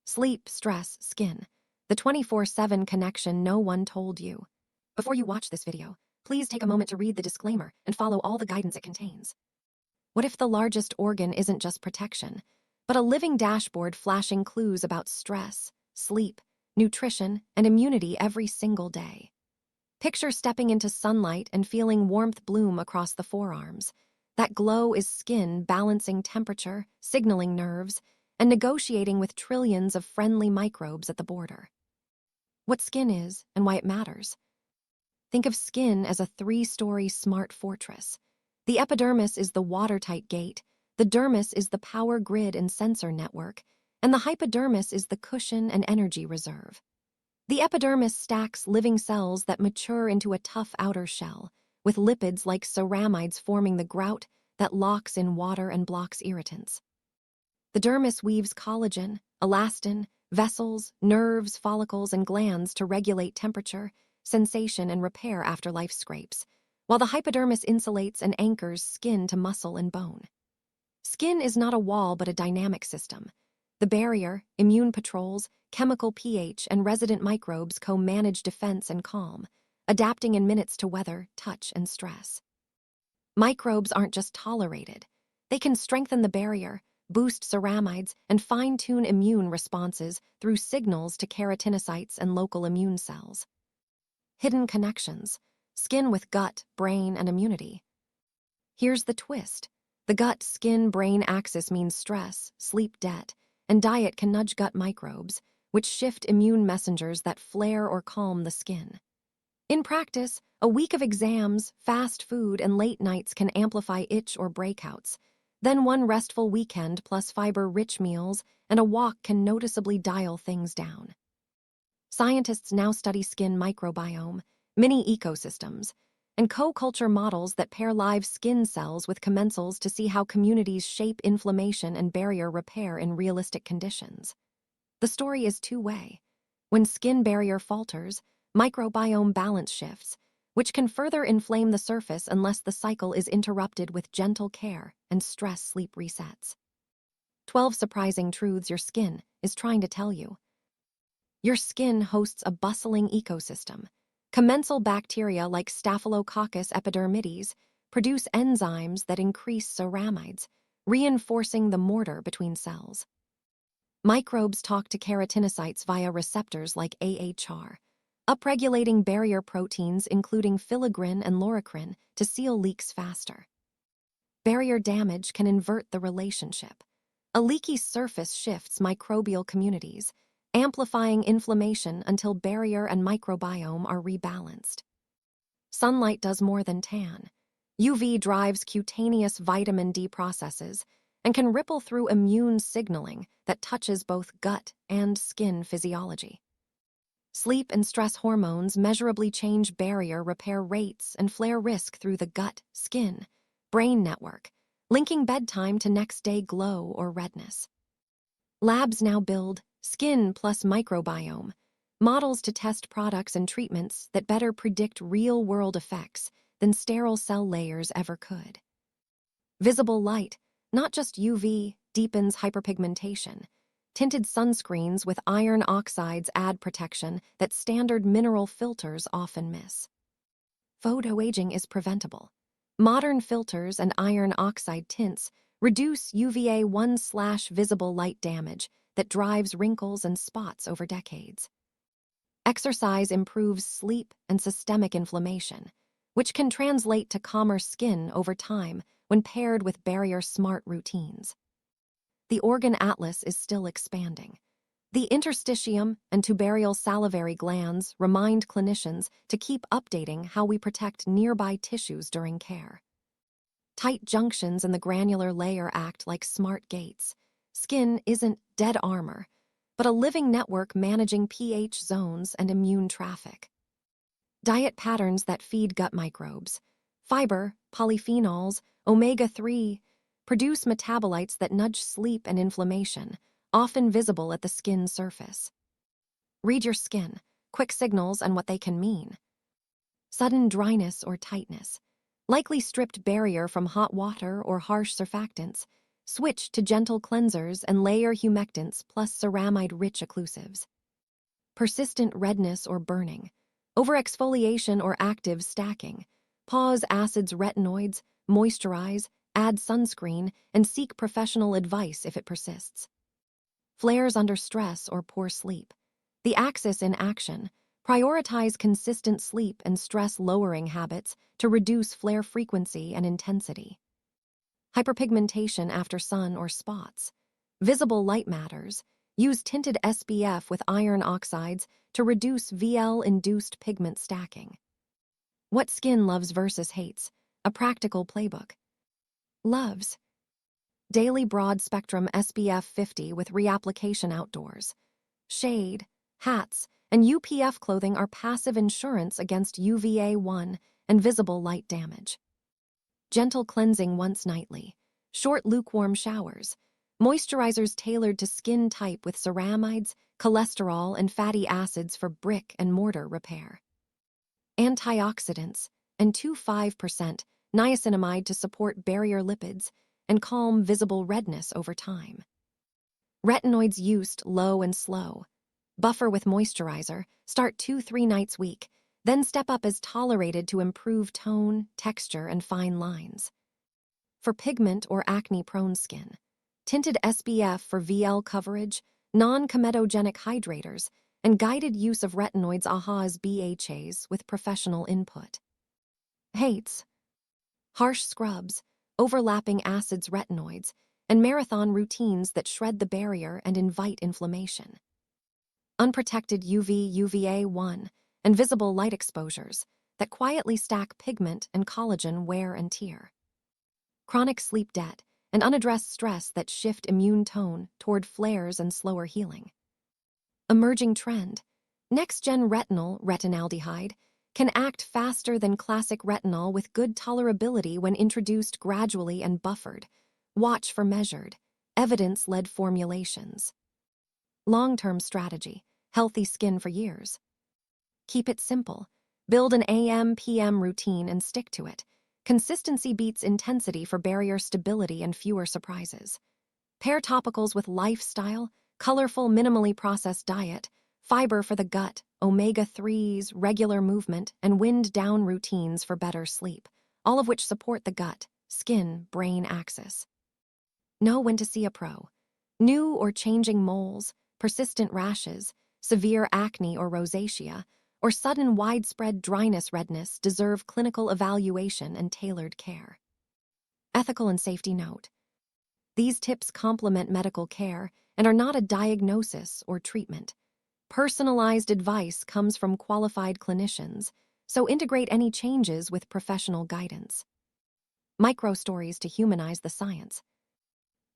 Sleep, stress, skin. The 24/7 connection no one told you. Before you watch this video, please take a moment to read the disclaimer and follow all the guidance it contains. What if the largest organ isn't just protection, but a living dashboard flashing clues about stress, sleep, nutrition, and immunity every single day? Picture stepping into sunlight and feeling warmth bloom across the forearms. That glow is skin balancing temperature, signaling nerves, and negotiating with trillions of friendly microbes at the border. What skin is and why it matters. Think of skin as a 3-story smart fortress. The epidermis is the watertight gate, the dermis is the power grid and sensor network, and the hypodermis is the cushion and energy reserve. The epidermis stacks living cells that mature into a tough outer shell, with lipids like ceramides forming the grout that locks in water and blocks irritants. The dermis weaves collagen, elastin, vessels, nerves, follicles, and glands to regulate temperature, sensation, and repair after life scrapes, while the hypodermis insulates and anchors skin to muscle and bone. Skin is not a wall but a dynamic system. The barrier, immune patrols, chemical pH, and resident microbes co-manage defense and calm, adapting in minutes to weather, touch, and stress. Microbes aren't just tolerated. They can strengthen the barrier, boost ceramides, and fine-tune immune responses through signals to keratinocytes and local immune cells. Hidden connections. Skin with gut, brain, and immunity. Here's the twist. The gut-skin-brain axis means stress, sleep debt, and diet can nudge gut microbes, which shift immune messengers that flare or calm the skin. In practice, a week of exams, fast food, and late nights can amplify itch or breakouts. Then one restful weekend plus fiber-rich meals and a walk can noticeably dial things down. Scientists now study skin microbiome, mini ecosystems, and co-culture models that pair live skin cells with commensals to see how communities shape inflammation and barrier repair in realistic conditions. The story is two-way. When skin barrier falters, microbiome balance shifts, which can further inflame the surface unless the cycle is interrupted with gentle care and stress sleep resets. 12 surprising truths your skin is trying to tell you. Your skin hosts a bustling ecosystem. Commensal bacteria like Staphylococcus epidermidis produce enzymes that increase ceramides, reinforcing the mortar between cells. Microbes talk to keratinocytes via receptors like AHR, upregulating barrier proteins including filaggrin and loricrin to seal leaks faster. Barrier damage can invert the relationship. A leaky surface shifts microbial communities, amplifying inflammation until barrier and microbiome are rebalanced. Sunlight does more than tan. UV drives cutaneous vitamin D processes and can ripple through immune signaling that touches both gut and skin physiology. Sleep and stress hormones measurably change barrier repair rates and flare risk through the gut, skin, brain network, linking bedtime to next-day glow or redness. Labs now build skin plus microbiome models to test products and treatments that better predict real-world effects than sterile cell layers ever could. Visible light, not just UV, deepens hyperpigmentation. Tinted sunscreens with iron oxides add protection that standard mineral filters often miss. Photoaging is preventable. Modern filters and iron oxide tints reduce UVA1/visible light damage that drives wrinkles and spots over decades. Exercise improves sleep and systemic inflammation, which can translate to calmer skin over time when paired with barrier-smart routines. The organ atlas is still expanding. The interstitium and tubercle salivary glands remind clinicians to keep updating how we protect nearby tissues during care. Tight junctions in the granular layer act like smart gates. Skin isn't dead armor, but a living network managing pH zones and immune traffic. Diet patterns that feed gut microbes. Fiber, polyphenols, omega-3 produce metabolites that nudge sleep and inflammation, often visible at the skin surface. Read your skin, quick signals and what they can mean. Sudden dryness or tightness, likely stripped barrier from hot water or harsh surfactants, Switch to gentle cleansers and layer humectants plus ceramide-rich occlusives. Persistent redness or burning, overexfoliation or active stacking. Pause acids retinoids, moisturize, add sunscreen, and seek professional advice if it persists. Flares under stress or poor sleep. The axis in action. Prioritize consistent sleep and stress-lowering habits to reduce flare frequency and intensity. Hyperpigmentation after sun or spots. Visible light matters. Use tinted SPF with iron oxides to reduce VL-induced pigment stacking. What skin loves versus hates. A practical playbook. Loves. Daily broad-spectrum SPF 50 with reapplication outdoors. Shade, hats, and UPF clothing are passive insurance against UVA1 and visible light damage. Gentle cleansing once nightly. Short lukewarm showers. Moisturizers tailored to skin type with ceramides, cholesterol, and fatty acids for brick and mortar repair. Antioxidants and 2-5% niacinamide to support barrier lipids and calm visible redness over time. Retinoids used low and slow. Buffer with moisturizer, start 2-3 nights week, then step up as tolerated to improve tone, texture, and fine lines. For pigment or acne-prone skin, tinted SPF for VL coverage, non-comedogenic hydrators, and guided use of retinoids AHA's BHAs with professional input. Hates. Harsh scrubs, overlapping acids retinoids, and marathon routines that shred the barrier and invite inflammation. Unprotected UVA1, and visible light exposures that quietly stack pigment and collagen wear and tear. Chronic sleep debt and unaddressed stress that shift immune tone toward flares and slower healing. Emerging trend. Next-gen retinaldehyde can act faster than classic retinol with good tolerability when introduced gradually and buffered. Watch for measured, evidence-led formulations. Long-term strategy. Healthy skin for years. Keep it simple. Build an AM/PM routine and stick to it. Consistency beats intensity for barrier stability and fewer surprises. Pair topicals with lifestyle, colorful, minimally processed diet, fiber for the gut, omega-3s, regular movement, and wind-down routines for better sleep, all of which support the gut, skin, brain axis. Know when to see a pro. New or changing moles, persistent rashes, severe acne or rosacea, or sudden widespread dryness redness deserve clinical evaluation and tailored care. Ethical and safety note. These tips complement medical care and are not a diagnosis or treatment. Personalized advice comes from qualified clinicians, so integrate any changes with professional guidance. Micro-stories to humanize the science.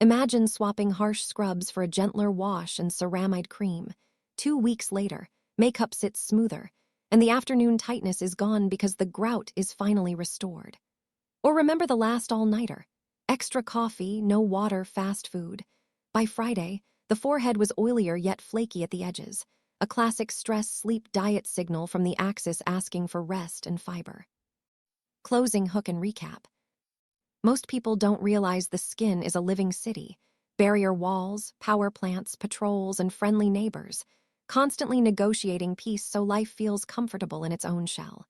Imagine swapping harsh scrubs for a gentler wash and ceramide cream. 2 weeks later, makeup sits smoother, and the afternoon tightness is gone because the grout is finally restored. Or remember the last all-nighter. Extra coffee, no water, fast food. By Friday, the forehead was oilier yet flaky at the edges, a classic stress-sleep diet signal from the axis asking for rest and fiber. Closing hook and recap. Most people don't realize the skin is a living city. Barrier walls, power plants, patrols, and friendly neighbors, constantly negotiating peace so life feels comfortable in its own shell.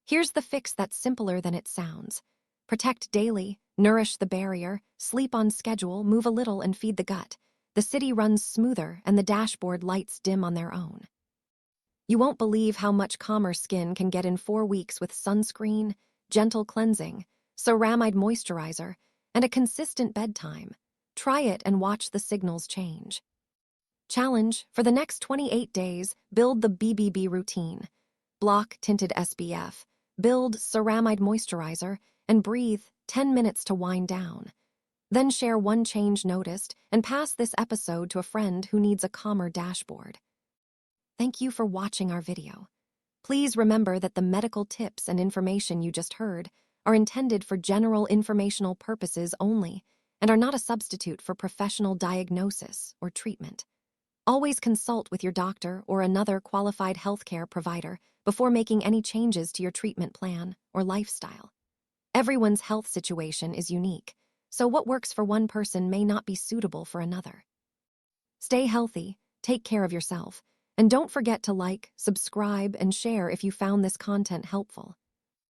Here's the fix that's simpler than it sounds. Protect daily, nourish the barrier, sleep on schedule, move a little, and feed the gut. The city runs smoother and the dashboard lights dim on their own. You won't believe how much calmer skin can get in 4 weeks with sunscreen, gentle cleansing, ceramide moisturizer, and a consistent bedtime. Try it and watch the signals change. Challenge: for the next 28 days, build the BBB routine. Block tinted SPF, build ceramide moisturizer, and breathe 10 minutes to wind down. Then share one change noticed and pass this episode to a friend who needs a calmer dashboard. Thank you for watching our video. Please remember that the medical tips and information you just heard are intended for general informational purposes only and are not a substitute for professional diagnosis or treatment. Always consult with your doctor or another qualified healthcare provider before making any changes to your treatment plan or lifestyle. Everyone's health situation is unique, so what works for one person may not be suitable for another. Stay healthy, take care of yourself, and don't forget to like, subscribe, and share if you found this content helpful.